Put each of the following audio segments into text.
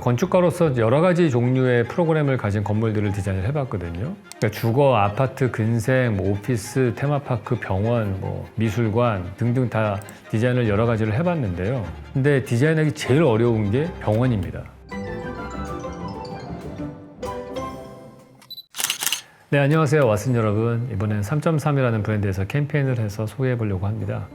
건축가로서 여러 가지 종류의 프로그램을 가진 건물들을 디자인을 해봤거든요. 그러니까 주거, 아파트, 근생, 오피스, 테마파크, 병원, 미술관 등등 다 디자인을 여러 가지를 해봤는데요. 근데 디자인하기 제일 어려운 게 병원입니다. 네, 안녕하세요. 왓슨 여러분. 이번엔 3.3이라는 브랜드에서 캠페인을 해서 소개해 보려고 합니다.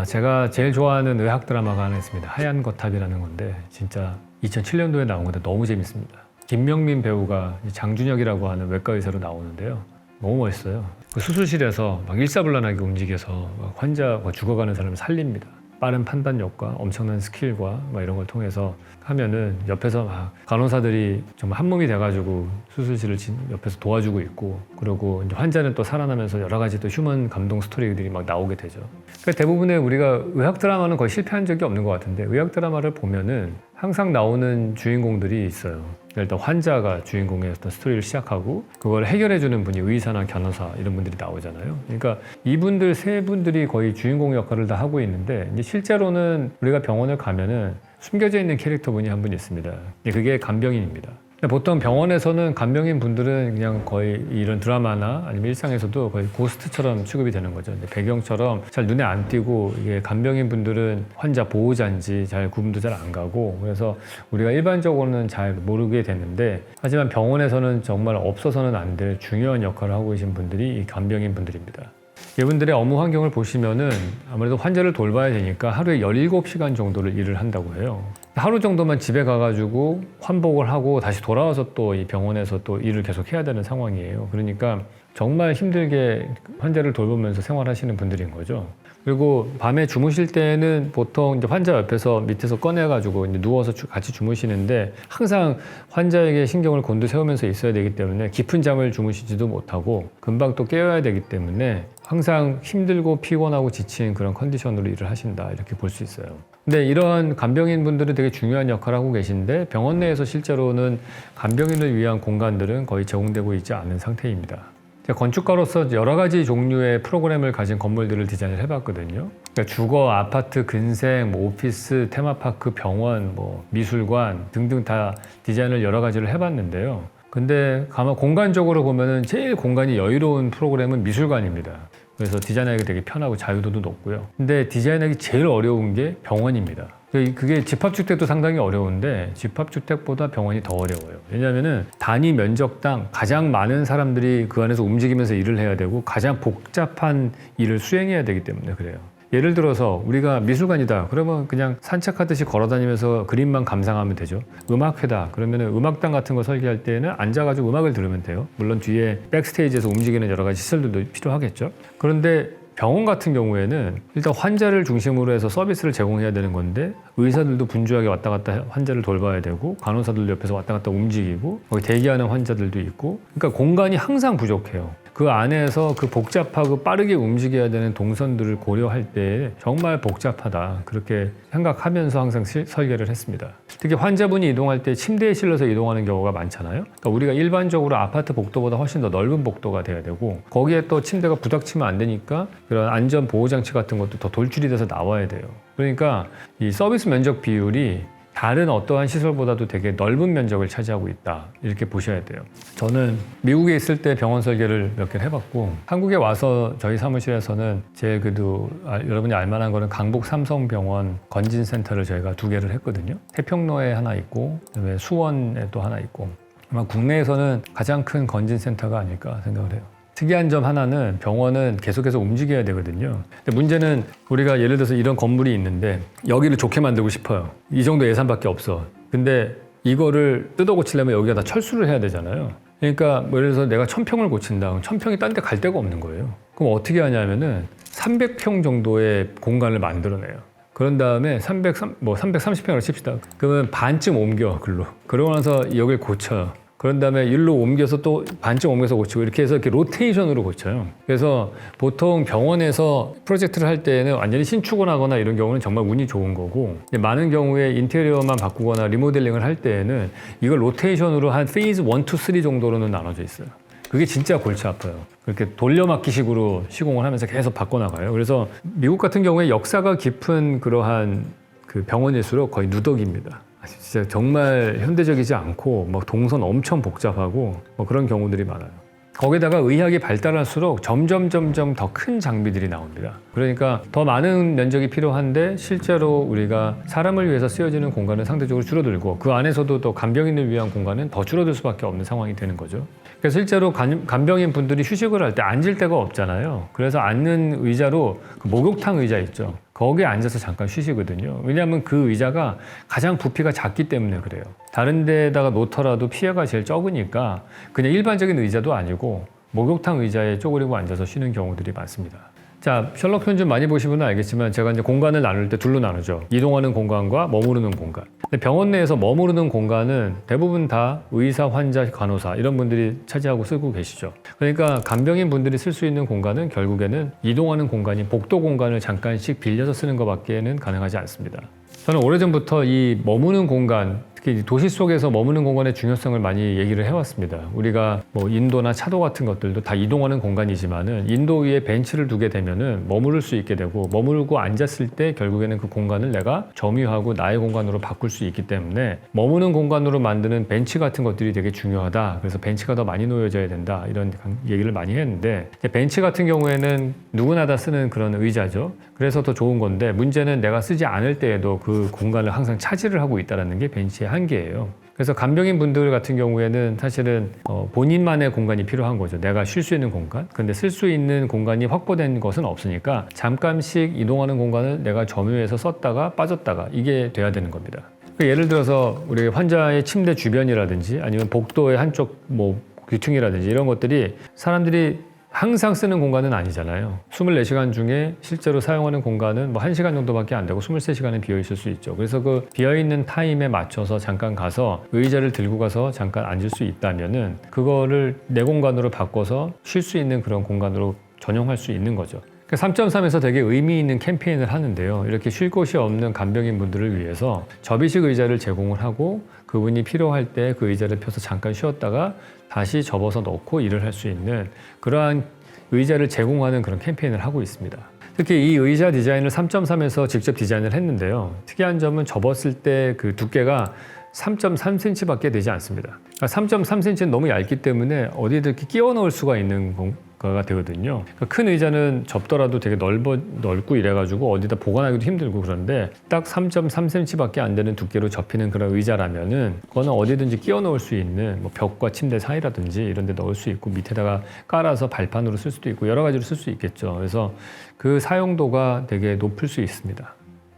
제가 제일 좋아하는 의학 드라마가 하나 있습니다. 하얀 거탑이라는 건데 진짜 2007년도에 나온 건데 너무 재밌습니다. 김명민 배우가 장준혁이라고 하는 외과 의사로 나오는데요. 너무 멋있어요. 그 수술실에서 막 일사불란하게 움직여서 환자가 죽어가는 사람을 살립니다. 빠른 판단력과 엄청난 스킬과 이런 걸 통해서 하면은 옆에서 막 간호사들이 정말 한 몸이 돼가지고 수술실을 옆에서 도와주고 있고, 그리고 이제 환자는 또 살아나면서 여러 가지 또 휴먼 감동 스토리들이 막 나오게 되죠. 그러니까 대부분의 우리가 의학 드라마는 거의 실패한 적이 없는 것 같은데, 의학 드라마를 보면은 항상 나오는 주인공들이 있어요. 일단 환자가 주인공의 어떤 스토리를 시작하고 그걸 해결해주는 분이 의사나 간호사 이런 분들이 나오잖아요. 그러니까 이분들 세 분들이 거의 주인공 역할을 다 하고 있는데, 이제 실제로는 우리가 병원을 가면은 숨겨져 있는 캐릭터분이 한 분 있습니다. 그게 간병인입니다. 보통 병원에서는 간병인 분들은 그냥 거의 이런 드라마나 아니면 일상에서도 거의 고스트처럼 취급이 되는 거죠. 배경처럼 잘 눈에 안 띄고, 이게 간병인 분들은 환자 보호자인지 잘 구분도 잘 안 가고, 그래서 우리가 일반적으로는 잘 모르게 되는데, 하지만 병원에서는 정말 없어서는 안 될 중요한 역할을 하고 계신 분들이 이 간병인 분들입니다. 이분들의 업무 환경을 보시면은 아무래도 환자를 돌봐야 되니까 하루에 17시간 정도를 일을 한다고 해요. 하루 정도만 집에 가가지고 환복을 하고 다시 돌아와서 또 이 병원에서 또 일을 계속 해야 되는 상황이에요. 그러니까 정말 힘들게 환자를 돌보면서 생활하시는 분들인 거죠. 그리고 밤에 주무실 때는 보통 이제 환자 옆에서 밑에서 꺼내가지고 이제 누워서 같이 주무시는데, 항상 환자에게 신경을 곤두세우면서 있어야 되기 때문에 깊은 잠을 주무시지도 못하고 금방 또 깨어야 되기 때문에 항상 힘들고 피곤하고 지친 그런 컨디션으로 일을 하신다, 이렇게 볼 수 있어요. 근데 이런 간병인 분들은 되게 중요한 역할을 하고 계신데, 병원 내에서 실제로는 간병인을 위한 공간들은 거의 제공되고 있지 않은 상태입니다. 건축가로서 여러 가지 종류의 프로그램을 가진 건물들을 디자인을 해봤거든요. 그러니까 주거, 아파트, 근생, 오피스, 테마파크, 병원, 미술관 등등 다 디자인을 여러 가지를 해봤는데요. 근데 가만 공간적으로 보면은 제일 공간이 여유로운 프로그램은 미술관입니다. 그래서 디자인하기 되게 편하고 자유도도 높고요. 근데 디자인하기 제일 어려운 게 병원입니다. 그게 집합주택도 상당히 어려운데 집합주택보다 병원이 더 어려워요. 왜냐하면은 단위 면적당 가장 많은 사람들이 그 안에서 움직이면서 일을 해야 되고 가장 복잡한 일을 수행해야 되기 때문에 그래요. 예를 들어서 우리가 미술관이다 그러면 그냥 산책하듯이 걸어다니면서 그림만 감상하면 되죠. 음악회다 그러면 음악당 같은 거 설계할 때는 앉아가지고 음악을 들으면 돼요. 물론 뒤에 백스테이지에서 움직이는 여러 가지 시설들도 필요하겠죠. 그런데 병원 같은 경우에는 일단 환자를 중심으로 해서 서비스를 제공해야 되는 건데, 의사들도 분주하게 왔다 갔다 환자를 돌봐야 되고, 간호사들도 옆에서 왔다 갔다 움직이고, 거기 대기하는 환자들도 있고, 그러니까 공간이 항상 부족해요. 그 안에서 그 복잡하고 빠르게 움직여야 되는 동선들을 고려할 때 정말 복잡하다, 그렇게 생각하면서 항상 설계를 했습니다. 특히 환자분이 이동할 때 침대에 실려서 이동하는 경우가 많잖아요. 그러니까 우리가 일반적으로 아파트 복도보다 훨씬 더 넓은 복도가 돼야 되고, 거기에 또 침대가 부닥치면 안 되니까 그런 안전 보호 장치 같은 것도 더 돌출이 돼서 나와야 돼요. 그러니까 이 서비스 면적 비율이 다른 어떠한 시설보다도 되게 넓은 면적을 차지하고 있다, 이렇게 보셔야 돼요. 저는 미국에 있을 때 병원 설계를 몇 개를 해봤고, 한국에 와서 저희 사무실에서는 제일 그래도 여러분이 알만한 거는 강북 삼성병원 건진센터를 저희가 2개를 했거든요. 태평로에 하나 있고 그다음에 수원에 또 하나 있고, 아마 국내에서는 가장 큰 건진센터가 아닐까 생각을 해요. 특이한 점 하나는 병원은 계속해서 움직여야 되거든요. 근데 문제는 우리가 예를 들어서 이런 건물이 있는데 여기를 좋게 만들고 싶어요. 이 정도 예산밖에 없어. 근데 이거를 뜯어 고치려면 여기가 다 철수를 해야 되잖아요. 그러니까 예를 들어서 내가 1000평을 고친다. 그럼 1000평이 딴 데 갈 데가 없는 거예요. 그럼 어떻게 하냐면은 300평 정도의 공간을 만들어내요. 그런 다음에 330평을 칩시다. 그러면 반쯤 옮겨, 글로. 그러고 나서 여길 고쳐요. 그런 다음에 일로 옮겨서 또 반쯤 옮겨서 고치고, 이렇게 해서 이렇게 로테이션으로 고쳐요. 그래서 보통 병원에서 프로젝트를 할 때는 완전히 신축을 하거나 이런 경우는 정말 운이 좋은 거고, 많은 경우에 인테리어만 바꾸거나 리모델링을 할 때에는 이걸 로테이션으로 한 페이즈 1, 2, 3 정도로는 나눠져 있어요. 그게 진짜 골치 아파요. 그렇게 돌려막기식으로 시공을 하면서 계속 바꿔나가요. 그래서 미국 같은 경우에 역사가 깊은 그러한 그 병원일수록 거의 누더기입니다. 진짜 정말 현대적이지 않고 막 동선 엄청 복잡하고 뭐 그런 경우들이 많아요. 거기다가 의학이 발달할수록 점점 더 큰 장비들이 나옵니다. 그러니까 더 많은 면적이 필요한데 실제로 우리가 사람을 위해서 쓰여지는 공간은 상대적으로 줄어들고 그 안에서도 또 간병인을 위한 공간은 더 줄어들 수밖에 없는 상황이 되는 거죠. 그래서 실제로 간병인 분들이 휴식을 할 때 앉을 데가 없잖아요. 그래서 앉는 의자로 그 목욕탕 의자 있죠. 거기에 앉아서 잠깐 쉬시거든요. 왜냐하면 그 의자가 가장 부피가 작기 때문에 그래요. 다른 데다가 놓더라도 피해가 제일 적으니까 그냥 일반적인 의자도 아니고 목욕탕 의자에 쪼그리고 앉아서 쉬는 경우들이 많습니다. 자, 셜록 홈즈 많이 보신 분은 알겠지만 제가 이제 공간을 나눌 때 둘로 나누죠. 이동하는 공간과 머무르는 공간. 근데 병원 내에서 머무르는 공간은 대부분 다 의사, 환자, 간호사 이런 분들이 차지하고 쓰고 계시죠. 그러니까 간병인 분들이 쓸 수 있는 공간은 결국에는 이동하는 공간인 복도 공간을 잠깐씩 빌려서 쓰는 것밖에는 가능하지 않습니다. 저는 오래전부터 이 머무는 공간, 특히 도시 속에서 머무는 공간의 중요성을 많이 얘기를 해왔습니다. 우리가 뭐 인도나 차도 같은 것들도 다 이동하는 공간이지만은 인도 위에 벤치를 두게 되면은 머무를 수 있게 되고 머무르고 앉았을 때 결국에는 그 공간을 내가 점유하고 나의 공간으로 바꿀 수 있기 때문에 머무는 공간으로 만드는 벤치 같은 것들이 되게 중요하다. 그래서 벤치가 더 많이 놓여져야 된다. 이런 얘기를 많이 했는데 벤치 같은 경우에는 누구나 다 쓰는 그런 의자죠. 그래서 더 좋은 건데 문제는 내가 쓰지 않을 때에도 그 공간을 항상 차지를 하고 있다는 게 벤치의 한계예요. 그래서 간병인 분들 같은 경우에는 사실은 본인만의 공간이 필요한 거죠. 내가 쉴 수 있는 공간. 근데 쓸 수 있는 공간이 확보된 것은 없으니까 잠깐씩 이동하는 공간을 내가 점유해서 썼다가 빠졌다가 이게 돼야 되는 겁니다. 예를 들어서 우리 환자의 침대 주변이라든지 아니면 복도의 한쪽 뭐 귀퉁이라든지 이런 것들이 사람들이 항상 쓰는 공간은 아니잖아요. 24시간 중에 실제로 사용하는 공간은 뭐 1시간 정도밖에 안 되고 23시간은 비어 있을 수 있죠. 그래서 그 비어 있는 타임에 맞춰서 잠깐 가서 의자를 들고 가서 잠깐 앉을 수 있다면은 그거를 내 공간으로 바꿔서 쉴 수 있는 그런 공간으로 전용할 수 있는 거죠. 3.3에서 되게 의미 있는 캠페인을 하는데요. 이렇게 쉴 곳이 없는 간병인 분들을 위해서 접이식 의자를 제공을 하고 그분이 필요할 때 그 의자를 펴서 잠깐 쉬었다가 다시 접어서 넣고 일을 할 수 있는 그러한 의자를 제공하는 그런 캠페인을 하고 있습니다. 특히 이 의자 디자인을 3.3에서 직접 디자인을 했는데요. 특이한 점은 접었을 때 그 두께가 3.3cm밖에 되지 않습니다. 그러니까 3.3cm는 너무 얇기 때문에 어디에도 이렇게 끼워 넣을 수가 있는 거가 되거든요. 그러니까 큰 의자는 접더라도 되게 넓고 이래가지고 어디다 보관하기도 힘들고 그런데 딱 3.3cm밖에 안 되는 두께로 접히는 그런 의자라면은 그거는 어디든지 끼워 넣을 수 있는 뭐 벽과 침대 사이라든지 이런 데 넣을 수 있고 밑에다가 깔아서 발판으로 쓸 수도 있고 여러 가지로 쓸 수 있겠죠. 그래서 그 사용도가 되게 높을 수 있습니다.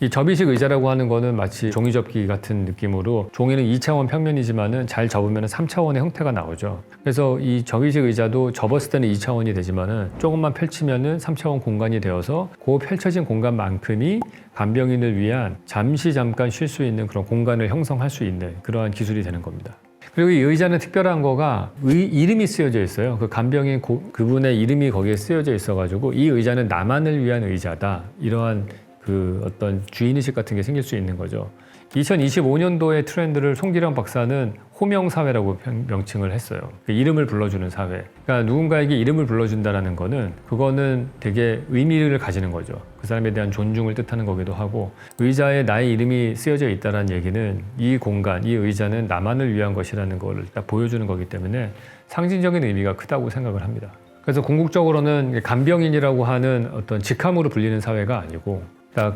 이 접이식 의자라고 하는 거는 마치 종이접기 같은 느낌으로 종이는 2차원 평면이지만은 잘 접으면 3차원의 형태가 나오죠. 그래서 이 접이식 의자도 접었을 때는 2차원이 되지만은 조금만 펼치면은 3차원 공간이 되어서 그 펼쳐진 공간만큼이 간병인을 위한 잠깐 쉴 수 있는 그런 공간을 형성할 수 있는 그러한 기술이 되는 겁니다. 그리고 이 의자는 특별한 거가 이름이 쓰여져 있어요. 그 간병인 그분의 이름이 거기에 쓰여져 있어가지고 이 의자는 나만을 위한 의자다. 이러한 그 어떤 주인의식 같은 게 생길 수 있는 거죠. 2025년도의 트렌드를 송기령 박사는 호명사회라고 명칭을 했어요. 그 이름을 불러주는 사회. 그러니까 누군가에게 이름을 불러준다는 거는 그거는 되게 의미를 가지는 거죠. 그 사람에 대한 존중을 뜻하는 거기도 하고 의자에 나의 이름이 쓰여져 있다는 얘기는 이 공간, 이 의자는 나만을 위한 것이라는 걸 딱 보여주는 거기 때문에 상징적인 의미가 크다고 생각을 합니다. 그래서 궁극적으로는 간병인이라고 하는 어떤 직함으로 불리는 사회가 아니고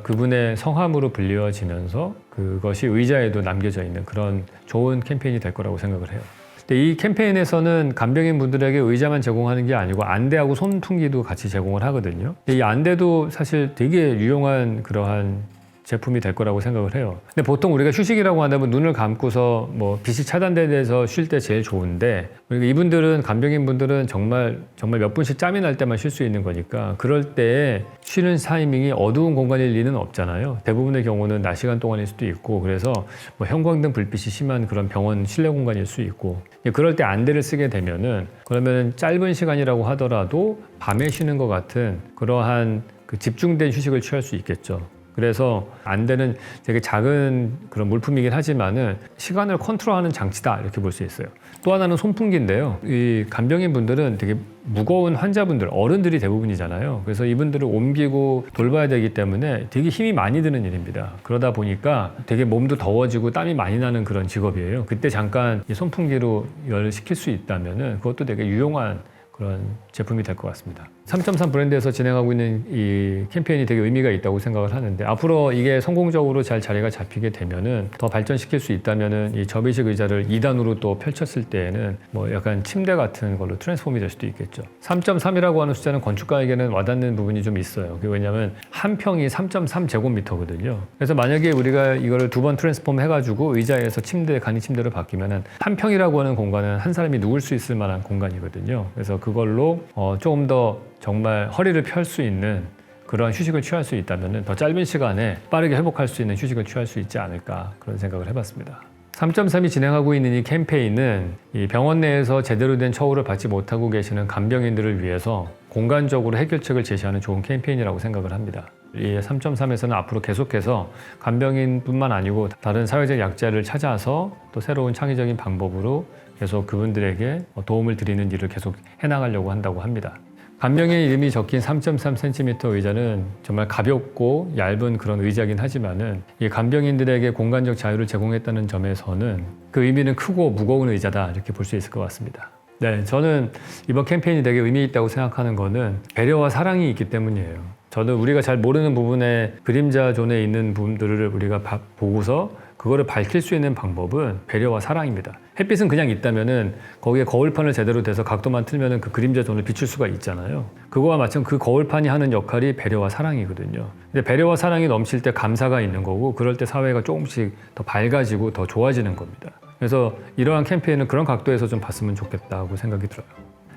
그분의 성함으로 불려지면서 그것이 의자에도 남겨져 있는 그런 좋은 캠페인이 될 거라고 생각을 해요. 근데 이 캠페인에서는 간병인 분들에게 의자만 제공하는 게 아니고 안대하고 손풍기도 같이 제공을 하거든요. 이 안대도 사실 되게 유용한 그러한 제품이 될 거라고 생각을 해요. 근데 보통 우리가 휴식이라고 한다면 눈을 감고서 뭐 빛이 차단돼서 쉴 때 제일 좋은데 이분들은 간병인 분들은 정말 몇 분씩 짬이 날 때만 쉴 수 있는 거니까 그럴 때 쉬는 타이밍이 어두운 공간일 리는 없잖아요. 대부분의 경우는 낮 시간 동안일 수도 있고 그래서 뭐 형광등 불빛이 심한 그런 병원 실내 공간일 수 있고 그럴 때 안대를 쓰게 되면은 그러면 짧은 시간이라고 하더라도 밤에 쉬는 것 같은 그러한 그 집중된 휴식을 취할 수 있겠죠. 그래서 안대는 되게 작은 그런 물품이긴 하지만은 시간을 컨트롤하는 장치다 이렇게 볼 수 있어요. 또 하나는 손풍기인데요. 이 간병인 분들은 되게 무거운 환자분들, 어른들이 대부분이잖아요. 그래서 이분들을 옮기고 돌봐야 되기 때문에 되게 힘이 많이 드는 일입니다. 그러다 보니까 되게 몸도 더워지고 땀이 많이 나는 그런 직업이에요. 그때 잠깐 이 손풍기로 열을 식힐 수 있다면은 그것도 되게 유용한 그런 제품이 될 것 같습니다. 3.3 브랜드에서 진행하고 있는 이 캠페인이 되게 의미가 있다고 생각을 하는데 앞으로 이게 성공적으로 잘 자리가 잡히게 되면은 더 발전시킬 수 있다면은 이 접이식 의자를 2단으로 또 펼쳤을 때에는 뭐 약간 침대 같은 걸로 트랜스폼이 될 수도 있겠죠. 3.3이라고 하는 숫자는 건축가에게는 와닿는 부분이 좀 있어요. 왜냐하면 한 평이 3.3 제곱미터거든요. 그래서 만약에 우리가 이거를 2번 트랜스폼 해가지고 의자에서 침대, 간이 침대로 바뀌면은 한 평이라고 하는 공간은 한 사람이 누울 수 있을 만한 공간이거든요. 그래서 그걸로 조금 더 정말 허리를 펼 수 있는 그런 휴식을 취할 수 있다면 더 짧은 시간에 빠르게 회복할 수 있는 휴식을 취할 수 있지 않을까 그런 생각을 해봤습니다. 3.3이 진행하고 있는 이 캠페인은 이 병원 내에서 제대로 된 처우를 받지 못하고 계시는 간병인들을 위해서 공간적으로 해결책을 제시하는 좋은 캠페인이라고 생각을 합니다. 이 3.3에서는 앞으로 계속해서 간병인뿐만 아니고 다른 사회적 약자를 찾아서 또 새로운 창의적인 방법으로 계속 그분들에게 도움을 드리는 일을 계속 해나가려고 한다고 합니다. 간병인 이름이 적힌 3.3cm 의자는 정말 가볍고 얇은 그런 의자긴 하지만은 이 간병인들에게 공간적 자유를 제공했다는 점에서는 그 의미는 크고 무거운 의자다 이렇게 볼 수 있을 것 같습니다. 네, 저는 이번 캠페인이 되게 의미 있다고 생각하는 거는 배려와 사랑이 있기 때문이에요. 저는 우리가 잘 모르는 부분에 그림자 존에 있는 부분들을 우리가 보고서 그거를 밝힐 수 있는 방법은 배려와 사랑입니다. 햇빛은 그냥 있다면은 거기에 거울판을 제대로 대서 각도만 틀면은 그 그림자 존을 비출 수가 있잖아요. 그거와 마찬가지로 그 거울판이 하는 역할이 배려와 사랑이거든요. 근데 배려와 사랑이 넘칠 때 감사가 있는 거고 그럴 때 사회가 조금씩 더 밝아지고 더 좋아지는 겁니다. 그래서 이러한 캠페인은 그런 각도에서 좀 봤으면 좋겠다고 생각이 들어요.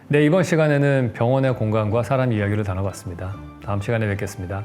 네, 이번 시간에는 병원의 공간과 사람 이야기를 나눠봤습니다. 다음 시간에 뵙겠습니다.